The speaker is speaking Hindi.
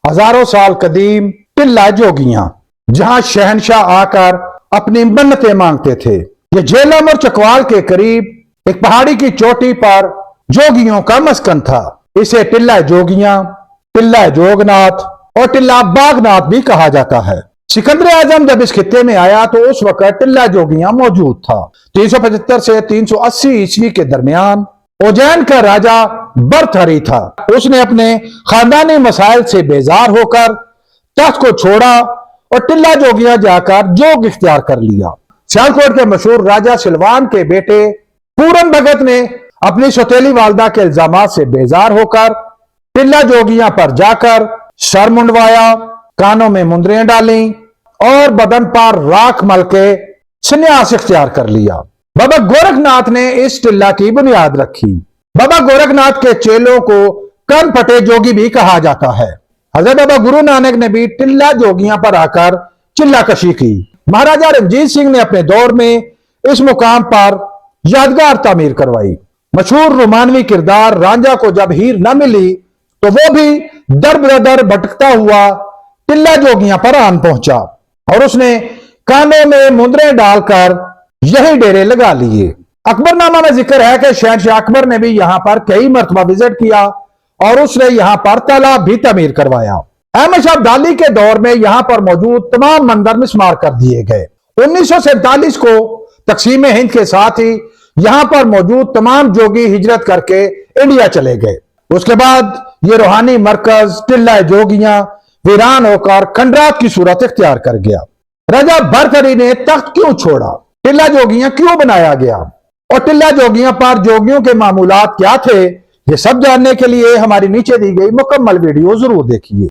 हजारों साल कदीम टिल्ला जोगियां, जहां शहनशाह आकर अपनी मन्नतें मांगते थे। ये झेलम और चकवाल के करीब एक पहाड़ी की चोटी पर जोगियों का मस्कन था। इसे टिल्ला जोगियां, टिल्ला जोगनाथ और टिल्ला बागनाथ भी कहा जाता है। सिकंदर आजम जब इस खित्ते में आया तो उस वक्त टिल्ला जोगियां मौजूद था। 375 से 380 ईस्वी के दरमियान उज्जैन का राजा भर्तहरि था। उसने अपने खानदानी मसाइल से बेजार होकर तख्त को छोड़ा और टिल्ला जोगियां जाकर जोग इख्तियार कर लिया। सियालकोट के मशहूर राजा सिलवान के बेटे पूरन भगत ने अपनी सौतेली वालदा के इल्जामात से बेजार होकर टिल्ला जोगियां पर जाकर सर मुंडवाया, कानों में मुंदरियां डाली और बदन पर राख मल के संन्यास इख्तियार कर लिया। बाबा गोरखनाथ ने इस टिल्ला की बुनियाद रखी। बाबा गोरखनाथ के चेलों को कन फटे जोगी भी कहा जाता है। हजरत बाबा गुरु नानक ने भी टिल्ला जोगियां पर आकर चिल्ला कशी की। महाराजा रणजीत सिंह ने अपने दौर में इस मुकाम पर यादगार तामीर करवाई। मशहूर रोमानवी किरदार रांझा को जब हीर न मिली तो वो भी दर बदर भटकता हुआ टिल्ला जोगियां पर आन पहुंचा और उसने कानों में मुंदरें डालकर यही डेरे लगा लिए। अकबरनामा में जिक्र है कि शहनशाह अकबर ने भी यहां पर कई मरतबा विजिट किया और उसने यहां पर तालाब भी तमीर करवाया। अहमद शाह अब्दाली के दौर में यहां पर मौजूद तमाम मंदिर मिस्मार कर दिए गए। 1947 को तकसीम हिंद के साथ ही यहां पर मौजूद तमाम जोगी हिजरत करके इंडिया चले गए। उसके बाद ये रूहानी मरकज टिल्ला जोगियां वीरान होकर खंडरात की सूरत इख्तियार कर गया। राजा भर्तहरि ने तख्त क्यों छोड़ा, टिल्ला जोगियां क्यों बनाया गया और टिल्ला जोगियां पर जोगियों के मामूलात क्या थे, ये सब जानने के लिए हमारी नीचे दी गई मुकम्मल वीडियो जरूर देखिए।